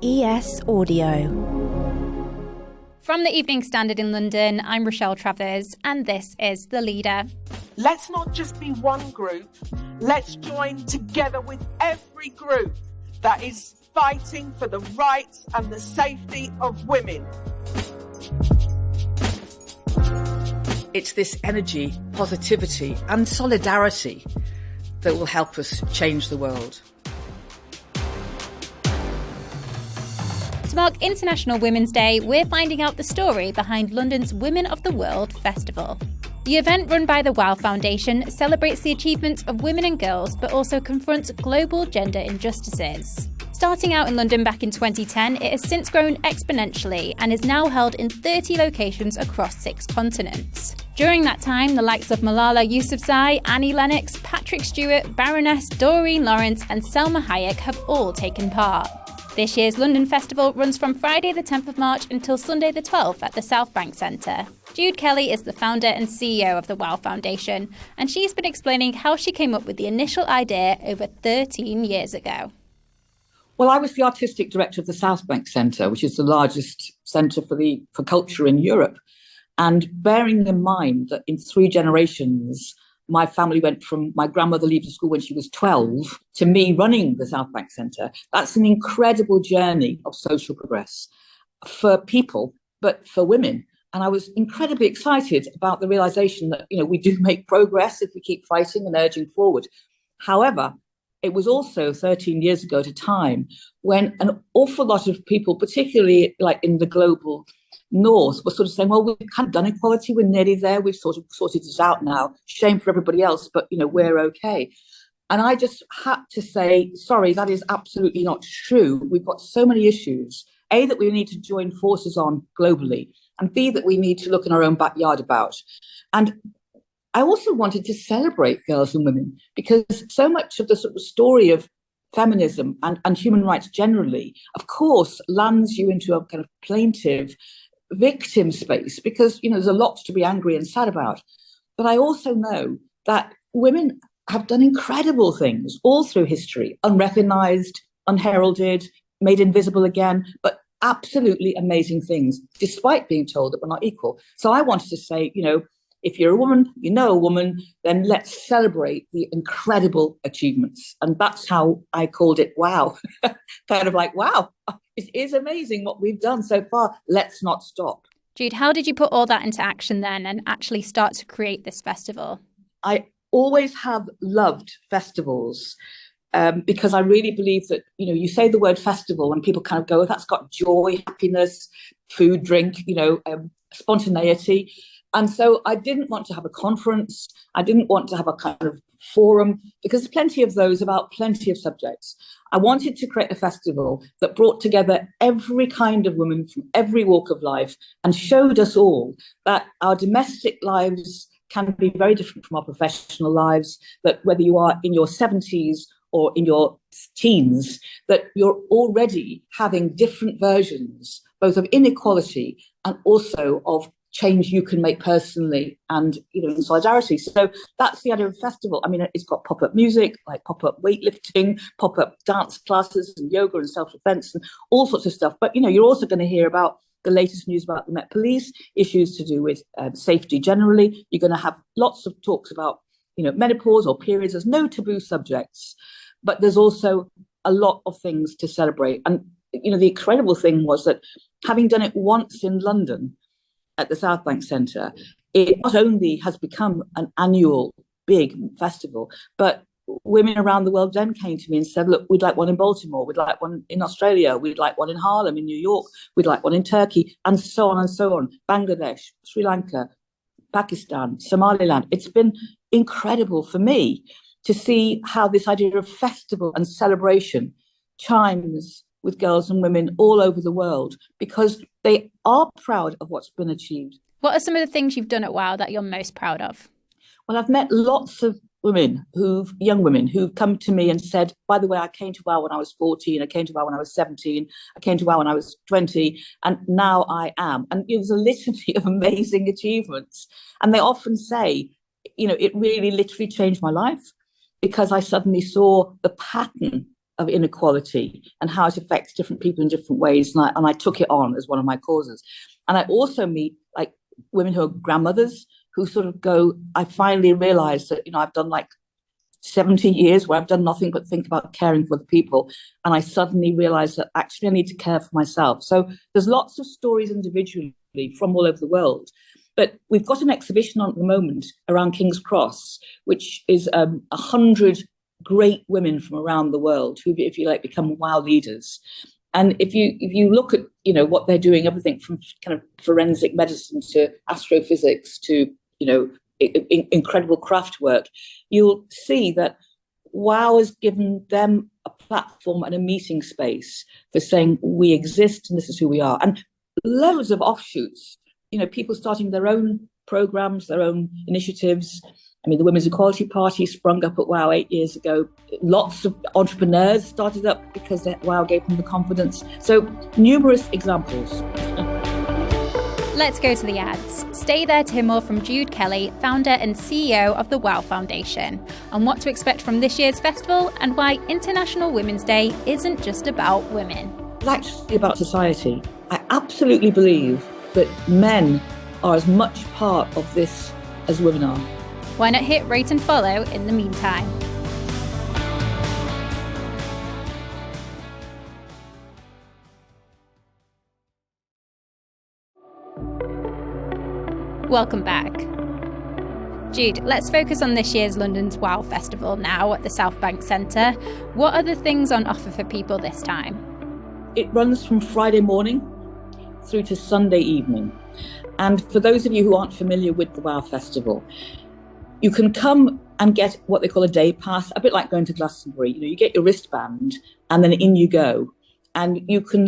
ES Audio. From the Evening Standard in London, I'm Rochelle Travers, and this is The Leader. Let's not just be one group, let's join together with every group that is fighting for the rights and the safety of women. It's this energy, positivity and solidarity that will help us change the world. To mark International Women's Day, we're finding out the story behind London's Women of the World Festival. The event, run by the WOW Foundation, celebrates the achievements of women and girls, but also confronts global gender injustices. Starting out in London back in 2010, it has since grown exponentially and is now held in 30 locations across 6 continents. During that time, the likes of Malala Yousafzai, Annie Lennox, Patrick Stewart, Baroness Doreen Lawrence and Selma Hayek have all taken part. This year's London Festival runs from Friday the 10th of March until Sunday the 12th at the Southbank Centre. Jude Kelly is the founder and CEO of the WOW Foundation, and she's been explaining how she came up with the initial idea over 13 years ago. Well, I was the artistic director of the Southbank Centre, which is the largest centre for culture in Europe. And bearing in mind that in 3 generations, my family went from my grandmother leaving school when she was 12 to me running the Southbank Centre. That's an incredible journey of social progress for people, but for women. And I was incredibly excited about the realisation that, we do make progress if we keep fighting and urging forward. However, it was also 13 years ago at a time when an awful lot of people, particularly like in the global north, were sort of saying, well, we've kind of done equality, we're nearly there, we've sort of sorted this out now, shame for everybody else, but, we're okay. And I just had to say, sorry, that is absolutely not true. We've got so many issues, A, that we need to join forces on globally, and B, that we need to look in our own backyard about. And I also wanted to celebrate girls and women, because so much of the sort of story of feminism and human rights generally, of course, lands you into a kind of plaintive victim space, because, there's a lot to be angry and sad about. But I also know that women have done incredible things all through history, unrecognized, unheralded, made invisible again, but absolutely amazing things, despite being told that we're not equal. So I wanted to say, if you're a woman, a woman, then let's celebrate the incredible achievements. And that's how I called it WOW. Kind of like, wow, it is amazing what we've done so far. Let's not stop. Jude, how did you put all that into action then and actually start to create this festival? I always have loved festivals because I really believe that, you say the word festival and people kind of go, oh, that's got joy, happiness, food, drink, spontaneity. And so I didn't want to have a conference. I didn't want to have a kind of forum, because there's plenty of those about plenty of subjects. I wanted to create a festival that brought together every kind of woman from every walk of life and showed us all that our domestic lives can be very different from our professional lives, that whether you are in your 70s or in your teens, that you're already having different versions, both of inequality and also of change you can make personally and, in solidarity. So that's the idea of a festival. I mean, it's got pop-up music, like pop-up weightlifting, pop-up dance classes and yoga and self-defense and all sorts of stuff. But, you're also going to hear about the latest news about the Met Police, issues to do with safety generally. You're going to have lots of talks about, menopause or periods. There's no taboo subjects, but there's also a lot of things to celebrate. And, the incredible thing was that having done it once in London, at the Southbank Centre, it not only has become an annual big festival, but women around the world then came to me and said, look, we'd like one in Baltimore, we'd like one in Australia, we'd like one in Harlem, in New York, we'd like one in Turkey, and so on and so on. Bangladesh, Sri Lanka, Pakistan, Somaliland. It's been incredible for me to see how this idea of festival and celebration chimes with girls and women all over the world, because they are proud of what's been achieved. What are some of the things you've done at WOW that you're most proud of? Well, I've met lots of young women who've come to me and said, by the way, I came to WOW when I was 14, I came to WOW when I was 17, I came to WOW when I was 20, and now I am. And it was a litany of amazing achievements. And they often say, it really literally changed my life, because I suddenly saw the pattern of inequality and how it affects different people in different ways. And I took it on as one of my causes. And I also meet like women who are grandmothers who sort of go, I finally realized that, I've done like 70 years where I've done nothing but think about caring for the people. And I suddenly realized that actually I need to care for myself. So there's lots of stories individually from all over the world. But we've got an exhibition on at the moment around King's Cross, which is 100 great women from around the world who, if you like, become wow leaders. And if you look at, what they're doing, everything from kind of forensic medicine to astrophysics to, incredible craft work, you'll see that wow has given them a platform and a meeting space for saying we exist and this is who we are. And loads of offshoots, people starting their own programs, their own initiatives. I mean, the Women's Equality Party sprung up at WOW 8 years ago. Lots of entrepreneurs started up because WOW gave them the confidence. So numerous examples. Let's go to the ads. Stay there to hear more from Jude Kelly, founder and CEO of the WOW Foundation, on what to expect from this year's festival and why International Women's Day isn't just about women. It's actually about society. I absolutely believe that men are as much part of this as women are. Why not hit rate and follow in the meantime? Welcome back. Jude, let's focus on this year's London's WOW Festival now at the Southbank Centre. What are the things on offer for people this time? It runs from Friday morning through to Sunday evening. And for those of you who aren't familiar with the WOW Festival, you can come and get what they call a day pass, a bit like going to Glastonbury. You get your wristband and then in you go. And you can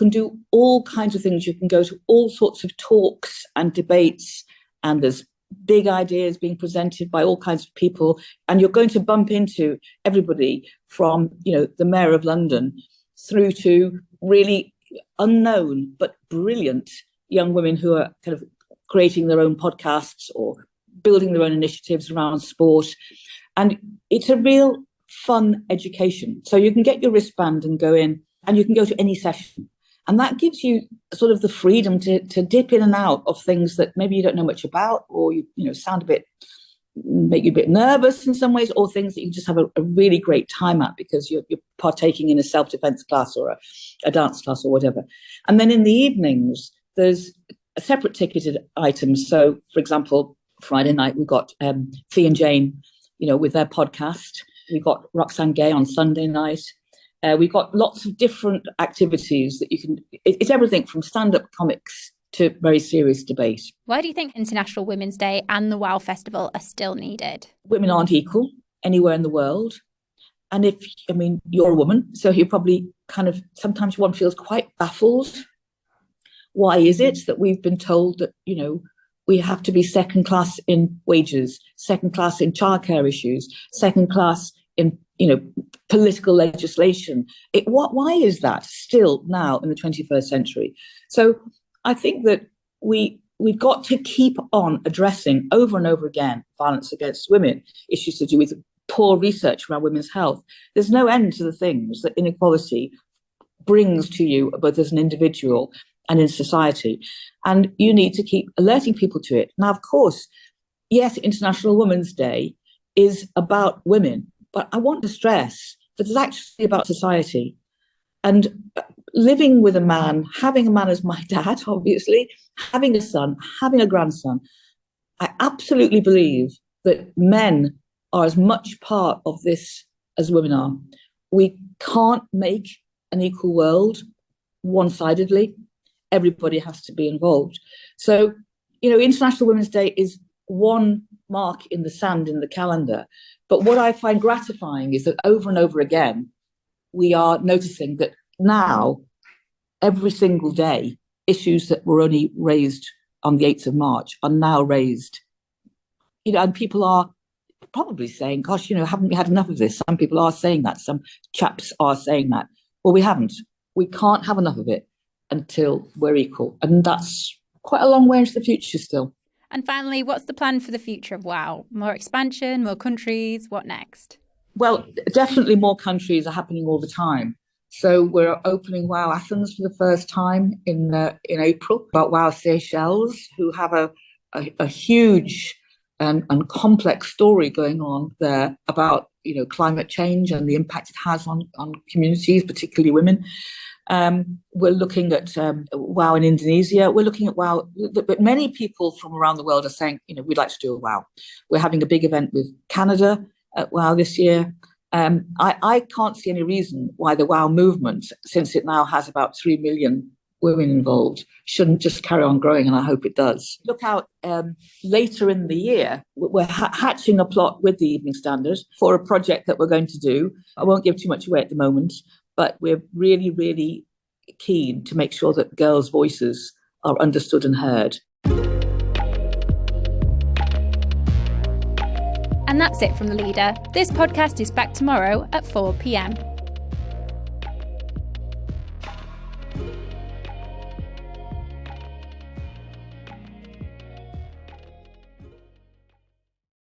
do all kinds of things. You can go to all sorts of talks and debates, and there's big ideas being presented by all kinds of people. And you're going to bump into everybody from, the Mayor of London through to really unknown but brilliant young women who are kind of creating their own podcasts or building their own initiatives around sport. And it's a real fun education. So you can get your wristband and go in, and you can go to any session. And that gives you sort of the freedom to dip in and out of things that maybe you don't know much about, or make you a bit nervous in some ways, or things that you just have a really great time at because you're partaking in a self-defense class or a dance class or whatever. And then in the evenings, there's a separate ticketed items. So, for example, Friday night, we've got Fee and Jane, with their podcast. We've got Roxane Gay on Sunday night. We've got lots of different activities that you can, it's everything from stand-up comics to very serious debate. Why do you think International Women's Day and the WOW Festival are still needed? Women aren't equal anywhere in the world. And you're a woman, so you're probably sometimes one feels quite baffled. Why is it that we've been told that, we have to be second class in wages, second class in childcare issues, second class in, political legislation? Why is that still now in the 21st century? So I think that we've got to keep on addressing over and over again violence against women, issues to do with poor research around women's health. There's no end to the things that inequality brings to you, both as an individual and in society. And you need to keep alerting people to it. Now, of course, yes, International Women's Day is about women, but I want to stress that it's actually about society. And living with a man, having a man as my dad, obviously, having a son, having a grandson, I absolutely believe that men are as much part of this as women are. We can't make an equal world one-sidedly. Everybody has to be involved. So, International Women's Day is one mark in the sand in the calendar. But what I find gratifying is that over and over again, we are noticing that now, every single day, issues that were only raised on the 8th of March are now raised. And people are probably saying, gosh, haven't we had enough of this? Some people are saying that. Some chaps are saying that. Well, we haven't. We can't have enough of it until we're equal. And that's quite a long way into the future still. And finally, what's the plan for the future of WOW? More expansion, more countries, what next? Well, definitely more countries are happening all the time. So we're opening WOW Athens for the first time in April, about WOW Seychelles, who have a huge and complex story going on there about climate change and the impact it has on communities, particularly women. We're looking at WOW in Indonesia. We're looking at WOW, but many people from around the world are saying, we'd like to do a WOW. We're having a big event with Canada at WOW this year. I can't see any reason why the WOW movement, since it now has about 3 million women involved, shouldn't just carry on growing, and I hope it does. Look out later in the year. We're hatching a plot with the Evening Standard for a project that we're going to do. I won't give too much away at the moment, but we're really, really keen to make sure that girls' voices are understood and heard. And that's it from The Leader. This podcast is back tomorrow at 4 p.m.